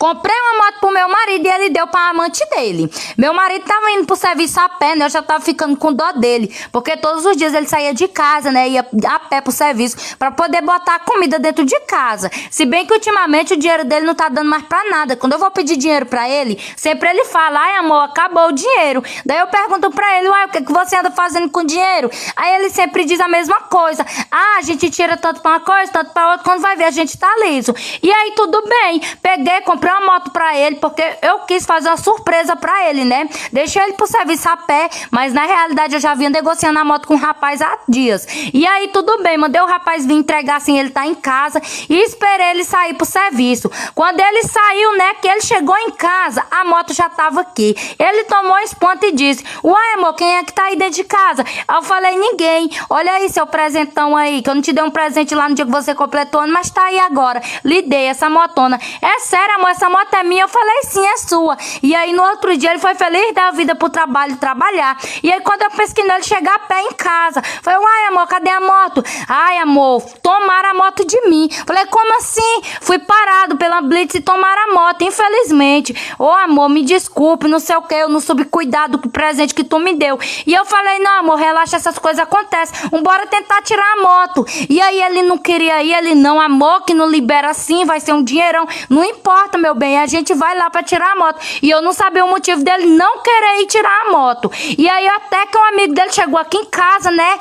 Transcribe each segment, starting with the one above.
Comprei uma moto pro meu marido e ele deu pra amante dele. Meu marido tava indo pro serviço a pé, né? Eu já tava ficando com dó dele, porque todos os dias ele saía de casa, né? Ia a pé pro serviço pra poder botar comida dentro de casa. Se bem que ultimamente o dinheiro dele não tá dando mais pra nada. Quando eu vou pedir dinheiro pra ele, sempre ele fala: ai, amor, acabou o dinheiro. Daí eu pergunto pra ele: uai, o que você anda fazendo com dinheiro? Aí ele sempre diz a mesma coisa: ah, a gente tira tanto pra uma coisa, tanto pra outra, quando vai ver a gente tá liso. E aí tudo bem, peguei, comprei uma moto pra ele, porque eu quis fazer uma surpresa pra ele, né? Deixei ele pro serviço a pé, mas na realidade eu já vinha negociando a moto com o rapaz há dias. E aí tudo bem, mandei o rapaz vir entregar assim, ele tá em casa, e esperei ele sair pro serviço. Quando ele saiu, né, que ele chegou em casa, a moto já tava aqui. Ele tomou esse ponto e disse: uai, amor, quem é que tá aí dentro de casa? Aí eu falei: ninguém. Olha aí seu presentão aí, que eu não te dei um presente lá no dia que você completou ano, mas tá aí agora. Lhe dei essa motona. É sério, amor, essa moto é minha? Eu falei: sim, é sua. E aí no outro dia ele foi feliz da vida pro trabalho trabalhar. E aí quando eu pesquei ele chegar a pé em casa, falei: uai, amor, cadê a moto? Ai, amor, tomaram a moto de mim. Falei: como assim? Fui parado pela blitz e tomaram a moto, infelizmente. Ô, amor, me desculpe, não sei o que, eu não soube cuidar do presente que tu me deu. E eu falei: não, amor, relaxa, essas coisas acontecem, bora tentar tirar a moto. E aí ele não queria ir, ele: não, amor, que não libera assim, vai ser um dinheirão. Não importa, meu bem, a gente vai lá pra tirar a moto. E eu não sabia o motivo dele não querer ir tirar a moto. E aí até que um amigo dele chegou aqui em casa, né?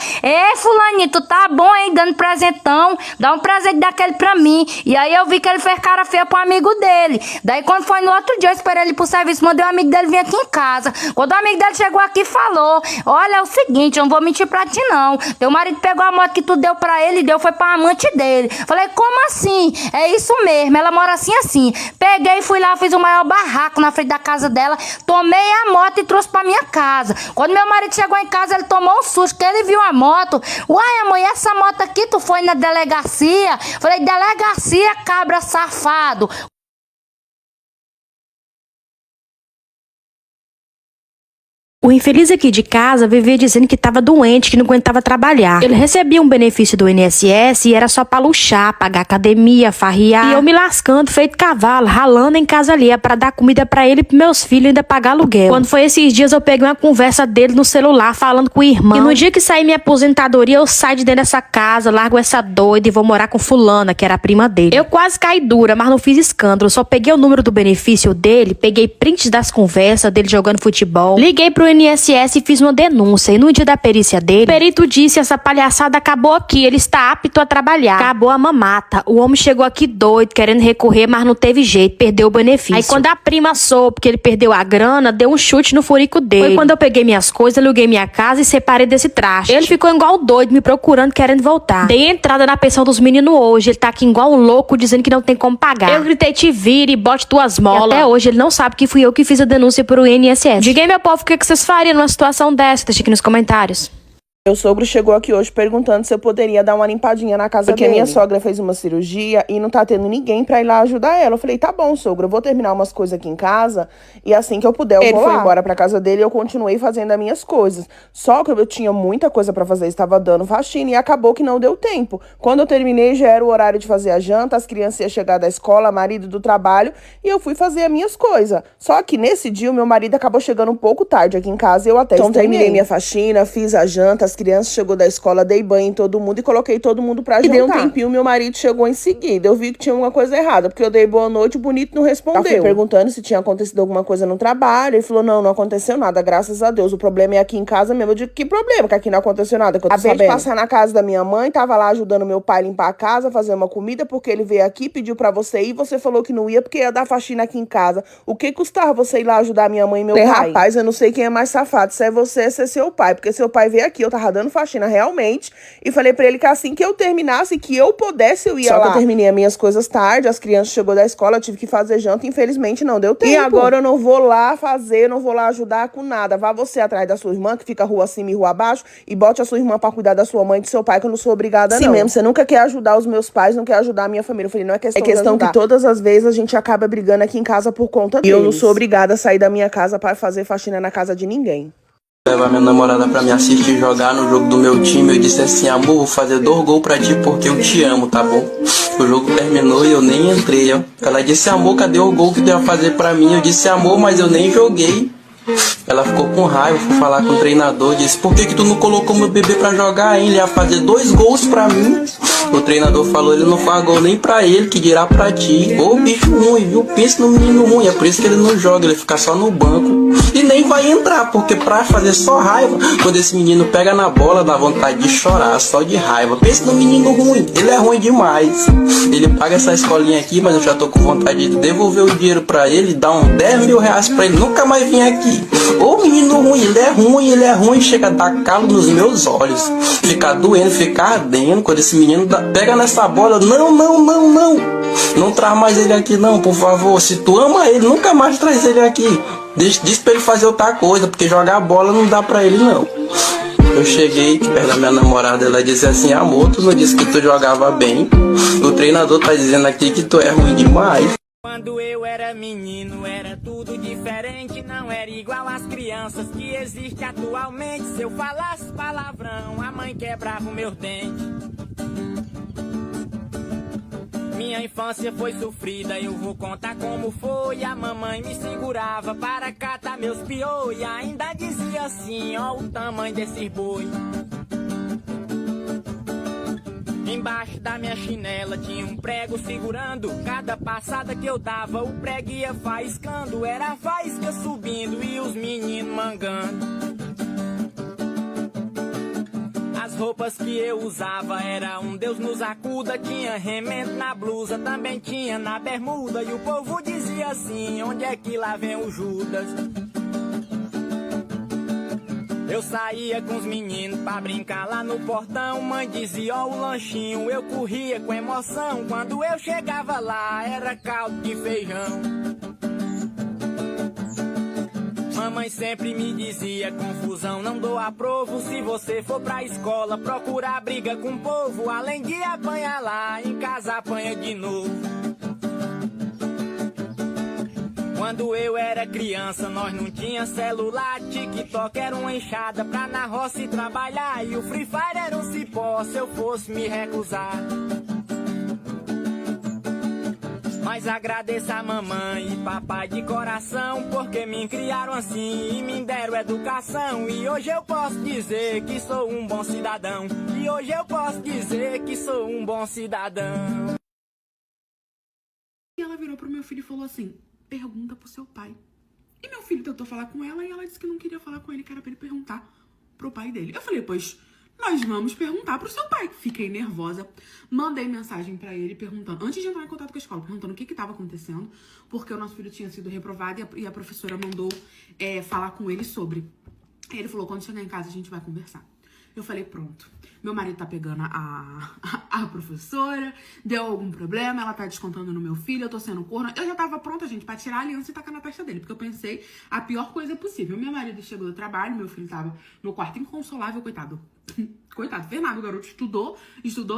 Fulaninho, tu tá bom aí dando presentão? Dá um presente daquele pra mim. E aí eu vi que ele fez cara feia pro amigo dele. Daí quando foi no outro dia, eu esperei ele pro serviço, mandei o amigo dele vir aqui em casa. Quando o amigo dele chegou aqui, falou: olha, é o seguinte, eu não vou mentir pra ti não. Teu marido pegou a moto que tu deu pra ele e deu foi pra amante dele. Falei: como assim? É isso mesmo, ela mora assim assim. Peguei, fui lá, fiz o maior barraco na frente da casa dela, tomei a moto e trouxe pra minha casa. Quando meu marido chegou em casa, ele tomou um susto, que ele viu a moto. Uai, amor, e essa moto aqui tu foi na delegacia? Falei: delegacia, cabra safado. O infeliz aqui de casa vivia dizendo que estava doente, que não aguentava trabalhar. Ele recebia um benefício do INSS e era só pra luxar, pagar academia, farriar. E eu me lascando, feito cavalo, ralando em casa alheia pra dar comida pra ele e pros meus filhos e ainda pagar aluguel. Quando foi esses dias, eu peguei uma conversa dele no celular, falando com o irmão. E no dia que sair minha aposentadoria, eu saio de dentro dessa casa, largo essa doida e vou morar com fulana, que era a prima dele. Eu quase caí dura, mas não fiz escândalo. Só peguei o número do benefício dele, peguei prints das conversas dele jogando futebol, liguei pro INSS e fiz uma denúncia. E no dia da perícia dele, o perito disse: essa palhaçada acabou aqui, ele está apto a trabalhar. Acabou a mamata. O homem chegou aqui doido, querendo recorrer, mas não teve jeito, perdeu o benefício. Aí quando a prima soube que ele perdeu a grana, deu um chute no furico dele. Foi quando eu peguei minhas coisas, aluguei minha casa e separei desse traste. Ele ficou igual doido, me procurando, querendo voltar. Dei entrada na pensão dos meninos hoje, ele tá aqui igual um louco, dizendo que não tem como pagar. Eu gritei: te vire e bote tuas molas. E até hoje ele não sabe que fui eu que fiz a denúncia pro INSS. Diga aí, meu povo, o que vocês faria numa situação dessa? Deixa aqui nos comentários. Meu sogro chegou aqui hoje perguntando se eu poderia dar uma limpadinha na casa dele. Porque a minha sogra fez uma cirurgia e não tá tendo ninguém pra ir lá ajudar ela. Eu falei: tá bom, sogro, eu vou terminar umas coisas aqui em casa e assim que eu puder eu vou lá. Ele foi embora pra casa dele e eu continuei fazendo as minhas coisas. Só que eu tinha muita coisa pra fazer, estava dando faxina e acabou que não deu tempo. Quando eu terminei, já era o horário de fazer a janta, as crianças iam chegar da escola, marido do trabalho, e eu fui fazer as minhas coisas. Só que nesse dia o meu marido acabou chegando um pouco tarde aqui em casa e eu até terminei minha faxina, fiz a janta, as crianças chegou da escola, dei banho em todo mundo e coloquei todo mundo pra jantar. E deu um tempinho, meu marido chegou em seguida. Eu vi que tinha uma coisa errada, porque eu dei boa noite, o bonito não respondeu. Eu fui perguntando se tinha acontecido alguma coisa no trabalho. Ele falou: não aconteceu nada, graças a Deus. O problema é aqui em casa mesmo. Eu digo: que problema? Que aqui não aconteceu nada, que eu tô sabendo. Acabei de passar na casa da minha mãe, tava lá ajudando meu pai a limpar a casa, fazer uma comida, porque ele veio aqui, pediu pra você ir, você falou que não ia, porque ia dar faxina aqui em casa. O que custava você ir lá ajudar minha mãe e meu pai? Rapaz, eu não sei quem é mais safado, se é você, se é seu pai, porque seu pai veio aqui, eu tava dando faxina realmente, e falei pra ele que assim que eu terminasse, que eu pudesse, eu ia lá. Só que eu terminei as minhas coisas tarde, as crianças chegou da escola, eu tive que fazer janta, infelizmente não deu tempo. E agora eu não vou lá fazer, não vou lá ajudar com nada. Vá você atrás da sua irmã, que fica rua acima e rua abaixo, e bote a sua irmã pra cuidar da sua mãe e do seu pai, que eu não sou obrigada, não. Sim mesmo, você nunca quer ajudar os meus pais, não quer ajudar a minha família. Eu falei: não é questão de ajudar. É questão que todas as vezes a gente acaba brigando aqui em casa por conta deles. E eu não sou obrigada a sair da minha casa pra fazer faxina na casa de ninguém. Levar minha namorada pra me assistir jogar no jogo do meu time. Eu disse assim: amor, vou fazer 2 gols pra ti porque eu te amo, tá bom? O jogo terminou e eu nem entrei, ó. Ela disse, amor, cadê o gol que tu ia fazer pra mim? Eu disse, amor, mas eu nem joguei. Ela ficou com raiva, foi falar com o treinador, disse, por que tu não colocou meu bebê pra jogar, hein? Ele ia fazer 2 gols pra mim. O treinador falou, ele não faz gol nem pra ele, que dirá pra ti. Ô, bicho ruim, viu? Pensa no menino ruim, é por isso que ele não joga, ele fica só no banco. E nem vai entrar, porque pra fazer só raiva, quando esse menino pega na bola, dá vontade de chorar, só de raiva. Pensa no menino ruim, ele é ruim demais. Ele paga essa escolinha aqui, mas eu já tô com vontade de devolver o dinheiro pra ele, dar uns 10 mil reais pra ele nunca mais vir aqui. Ô menino ruim, ele é ruim, chega a dar calo nos meus olhos. Ficar doendo, ficar ardendo, quando esse menino pega nessa bola, não traz mais ele aqui não, por favor. Se tu ama ele, nunca mais traz ele aqui. Diz pra ele fazer outra coisa, porque jogar bola não dá pra ele não. Eu cheguei perto da minha namorada, ela disse assim, amor, tu não disse que tu jogava bem? O treinador tá dizendo aqui que tu é ruim demais. Quando eu era menino era tudo diferente, não era igual às crianças que existem atualmente. Se eu falasse palavrão, a mãe quebrava o meu dente. Minha infância foi sofrida, eu vou contar como foi. A mamãe me segurava para catar meus piô e ainda dizia assim, ó o tamanho desse boi. Embaixo da minha chinela tinha um prego segurando. Cada passada que eu dava, o prego ia faiscando. Era a faísca subindo e os meninos mangando. As roupas que eu usava era um Deus nos acuda. Tinha remendo na blusa, também tinha na bermuda. E o povo dizia assim, onde é que lá vem o Judas? Eu saía com os meninos pra brincar lá no portão. Mãe dizia, ó o lanchinho, eu corria com emoção. Quando eu chegava lá, era caldo de feijão. Mamãe sempre me dizia, confusão não dou aprovo. Se você for pra escola, procurar briga com o povo. Além de apanhar lá, em casa apanha de novo. Quando eu era criança, nós não tinha celular. TikTok era uma enxada pra na roça ir trabalhar. E o Free Fire era um cipó, se eu fosse me recusar. Mas agradeço a mamãe e papai de coração, porque me criaram assim e me deram educação. E hoje eu posso dizer que sou um bom cidadão. E hoje eu posso dizer que sou um bom cidadão. E ela virou pro meu filho e falou assim, pergunta pro seu pai. E meu filho tentou falar com ela e ela disse que não queria falar com ele, que era pra ele perguntar pro pai dele. Eu falei, pois nós vamos perguntar pro seu pai. Fiquei nervosa, mandei mensagem pra ele perguntando, antes de entrar em contato com a escola, perguntando o que tava acontecendo, porque o nosso filho tinha sido reprovado e a professora mandou falar com ele sobre. Aí ele falou, quando chegar em casa a gente vai conversar. Eu falei, pronto, meu marido tá pegando a professora, deu algum problema, ela tá descontando no meu filho, eu tô sendo corna. Eu já tava pronta, gente, pra tirar a aliança e tacar na testa dele, porque eu pensei a pior coisa possível. Meu marido chegou do trabalho, meu filho tava no quarto inconsolável, coitado. Coitado, fez nada, o garoto estudou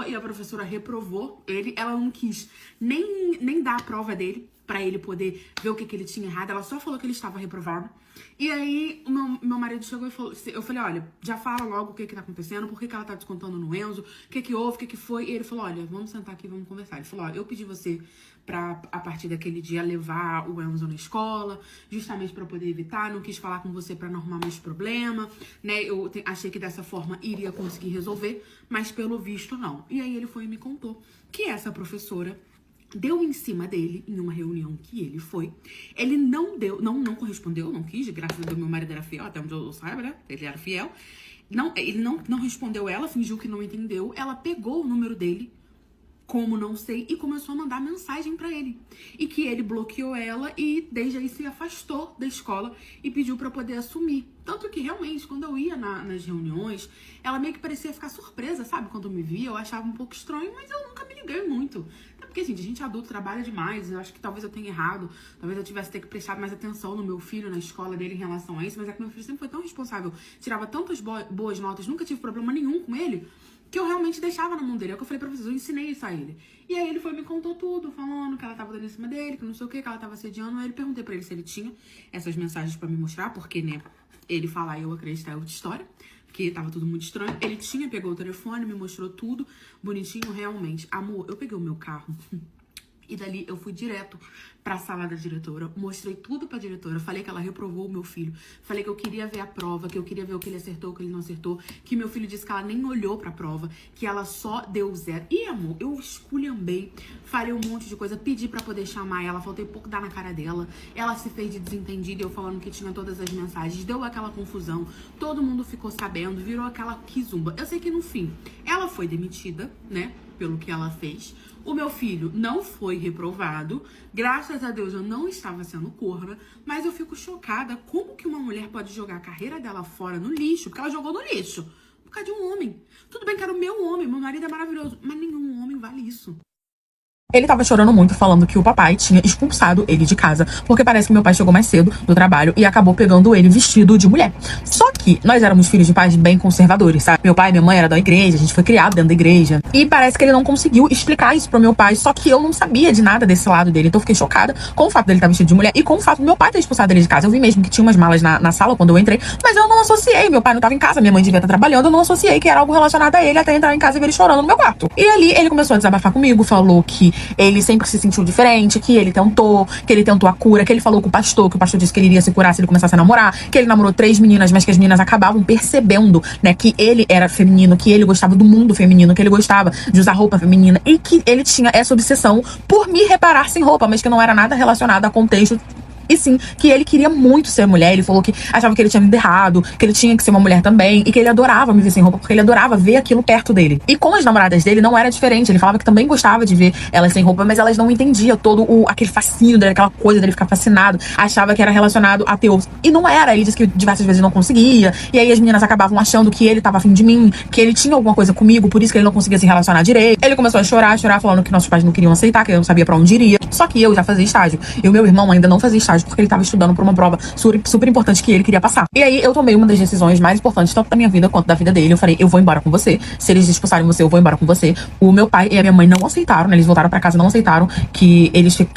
e a professora reprovou ele. Ela não quis nem dar a prova dele pra ele poder ver o que ele tinha errado. Ela só falou que ele estava reprovado. E aí, o meu marido chegou e falou... Eu falei, olha, já fala logo o que tá acontecendo, por que ela tá descontando no Enzo, o que houve, o que foi. E ele falou, olha, vamos sentar aqui e vamos conversar. Ele falou, olha, eu pedi você pra, a partir daquele dia, levar o Enzo na escola, justamente pra poder evitar, não quis falar com você pra não arrumar mais problema, né? Eu achei que dessa forma iria conseguir resolver, mas pelo visto não. E aí ele foi e me contou que essa professora deu em cima dele em uma reunião que ele foi. Ele não deu, não correspondeu, não quis, graças a Deus meu marido era fiel, até onde eu saiba, né? Ele era fiel. Ele não respondeu ela, fingiu que não entendeu. Ela pegou o número dele, como não sei, e começou a mandar mensagem pra ele. E que ele bloqueou ela e desde aí se afastou da escola e pediu pra poder assumir. Tanto que realmente, quando eu ia nas reuniões, ela meio que parecia ficar surpresa, sabe? Quando eu me via, eu achava um pouco estranho, mas eu nunca me liguei muito. Até porque, gente, a gente adulto trabalha demais, eu acho que talvez eu tenha errado, talvez eu tivesse que prestar mais atenção no meu filho, na escola dele em relação a isso, mas é que meu filho sempre foi tão responsável, tirava tantas boas notas, nunca tive problema nenhum com ele, que eu realmente deixava na mão dele. É o que eu falei pra vocês, eu ensinei isso a ele. E aí ele foi e me contou tudo, falando que ela tava dando em cima dele, que não sei o que ela tava assediando. Aí eu perguntei pra ele se ele tinha essas mensagens pra me mostrar, porque, né, ele falar e eu acreditar é outra história. porque tava tudo muito estranho. Ele pegou o telefone, me mostrou tudo bonitinho, realmente. Amor, eu peguei o meu carro e dali eu fui direto pra sala da diretora, mostrei tudo pra diretora, falei que ela reprovou o meu filho, falei que eu queria ver a prova, que eu queria ver o que ele acertou, o que ele não acertou, que meu filho disse que ela nem olhou pra prova, que ela só deu 0. E, amor, eu esculhambei, falei um monte de coisa, pedi pra poder chamar ela, faltei pouco dar na cara dela, ela se fez de desentendida, eu falando que tinha todas as mensagens, deu aquela confusão, todo mundo ficou sabendo, virou aquela quizumba. Eu sei que no fim, ela foi demitida, né, pelo que ela fez. O meu filho não foi reprovado. Graças a Deus eu não estava sendo corna. Mas eu fico chocada como que uma mulher pode jogar a carreira dela fora no lixo. Porque ela jogou no lixo. Por causa de um homem. Tudo bem que era o meu homem. Meu marido é maravilhoso. Mas nenhum homem vale isso. Ele tava chorando muito, falando que o papai tinha expulsado ele de casa, porque parece que meu pai chegou mais cedo do trabalho e acabou pegando ele vestido de mulher. Só que nós éramos filhos de pais bem conservadores, sabe? Meu pai e minha mãe eram da igreja, a gente foi criado dentro da igreja. E parece que ele não conseguiu explicar isso pro meu pai, só que eu não sabia de nada desse lado dele. Então eu fiquei chocada com o fato dele estar vestido de mulher e com o fato do meu pai ter expulsado ele de casa. Eu vi mesmo que tinha umas malas na sala quando eu entrei, mas eu não associei. Meu pai não tava em casa, minha mãe devia estar trabalhando, eu não associei que era algo relacionado a ele até entrar em casa e ver ele chorando no meu quarto. E ali ele começou a desabafar comigo, falou que ele sempre se sentiu diferente, que ele tentou a cura, que ele falou com o pastor, que o pastor disse que ele iria se curar se ele começasse a namorar, que ele namorou 3 meninas, mas que as meninas acabavam percebendo, né, que ele era feminino, que ele gostava do mundo feminino, que ele gostava de usar roupa feminina e que ele tinha essa obsessão por me reparar sem roupa, mas que não era nada relacionado a contexto. E sim, que ele queria muito ser mulher. Ele falou que achava que ele tinha vindo errado, que ele tinha que ser uma mulher também, e que ele adorava me ver sem roupa, porque ele adorava ver aquilo perto dele. E com as namoradas dele não era diferente. Ele falava que também gostava de ver elas sem roupa, mas elas não entendiam todo aquele fascínio dele, aquela coisa dele ficar fascinado. Achava que era relacionado a ter outros. E não era. Ele disse que diversas vezes não conseguia. E aí as meninas acabavam achando que ele tava afim de mim, que ele tinha alguma coisa comigo, por isso que ele não conseguia se relacionar direito. Ele começou a chorar, falando que nossos pais não queriam aceitar, que ele não sabia pra onde iria. Só que eu já fazia estágio. E o meu irmão ainda não fazia estágio, porque ele tava estudando pra uma prova super importante que ele queria passar. E aí eu tomei uma das decisões mais importantes, tanto da minha vida quanto da vida dele. Eu falei, eu vou embora com você. Se eles expulsarem você, eu vou embora com você. O meu pai e a minha mãe não aceitaram, né? Eles voltaram pra casa e não aceitaram que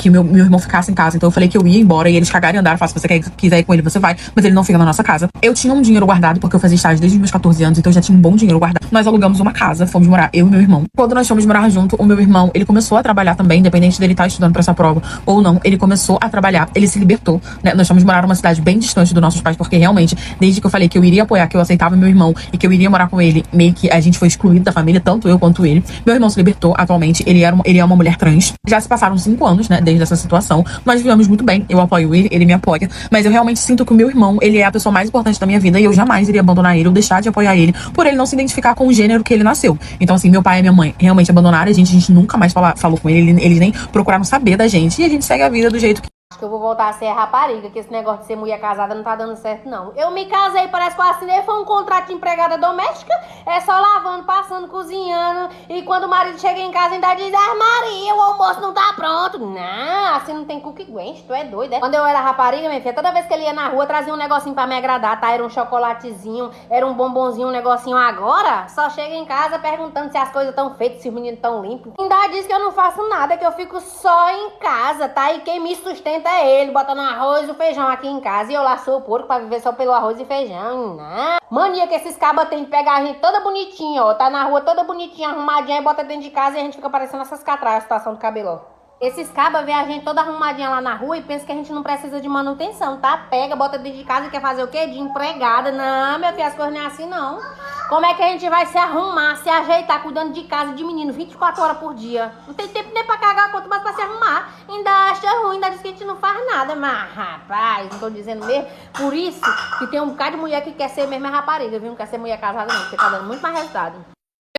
meu irmão ficasse em casa. Então eu falei que eu ia embora e eles cagaram e andaram. Se você quiser ir com ele, você vai. Mas ele não fica na nossa casa. Eu tinha um dinheiro guardado, porque eu fazia estágio desde os meus 14 anos, então eu já tinha um bom dinheiro guardado. Nós alugamos uma casa, fomos morar, eu e meu irmão. Quando nós fomos morar junto, o meu irmão, ele começou a trabalhar também, independente dele estar estudando pra essa prova ou não. Ele começou a trabalhar, ele se libertou, né? Nós fomos morar numa cidade bem distante dos nossos pais, porque realmente, desde que eu falei que eu iria apoiar, que eu aceitava meu irmão e que eu iria morar com ele, meio que a gente foi excluído da família, tanto eu quanto ele. Meu irmão se libertou atualmente, ele é uma mulher trans. Já se passaram 5 anos, né, desde essa situação. Nós vivemos muito bem, eu apoio ele, ele me apoia, mas eu realmente sinto que o meu irmão, ele é a pessoa mais importante da minha vida e eu jamais iria abandonar ele ou deixar de apoiar ele por ele não se identificar com o gênero que ele nasceu. Então, assim, meu pai e minha mãe realmente abandonaram a gente nunca mais falou com ele, eles nem procuraram saber da gente e a gente segue a vida do jeito que Acho que eu vou voltar a ser rapariga, que esse negócio de ser mulher casada não tá dando certo, não. Eu me casei, parece que eu assinei, foi um contrato de empregada doméstica, é só lavando, passando, cozinhando, e quando o marido chega em casa ainda diz, Maria, o almoço não tá pronto. Não, assim não tem cu que aguente, tu é doida, é? Quando eu era rapariga, minha filha, toda vez que ele ia na rua, trazia um negocinho pra me agradar, tá? Era um chocolatezinho, era um bombonzinho, um negocinho. Agora, só chega em casa perguntando se as coisas tão feitas, se os meninos tão limpos. Ainda diz que eu não faço nada, que eu fico só em casa, tá? E quem me sustenta é ele, botando arroz e o feijão aqui em casa. E eu lá sou o porco pra viver só pelo arroz e feijão. Não. Mania que esses cabas têm de pegar a gente toda bonitinha, ó. Tá na rua toda bonitinha, arrumadinha, e bota dentro de casa e a gente fica parecendo essas catraias, a situação do cabelo, ó. Esses cabas vê a gente toda arrumadinha lá na rua e pensa que a gente não precisa de manutenção, tá? Pega, bota dentro de casa e quer fazer o quê? De empregada. Não, meu filho, as coisas não é assim, não. Como é que a gente vai se arrumar, se ajeitar, cuidando de casa, de menino, 24 horas por dia? Não tem tempo nem pra cagar, quanto mais pra se arrumar. Ainda acha ruim, ainda diz que a gente não faz nada. Mas, rapaz, não tô dizendo mesmo. Por isso que tem um bocado de mulher que quer ser mesmo rapariga, viu? Não quer ser mulher casada, não, porque tá dando muito mais resultado.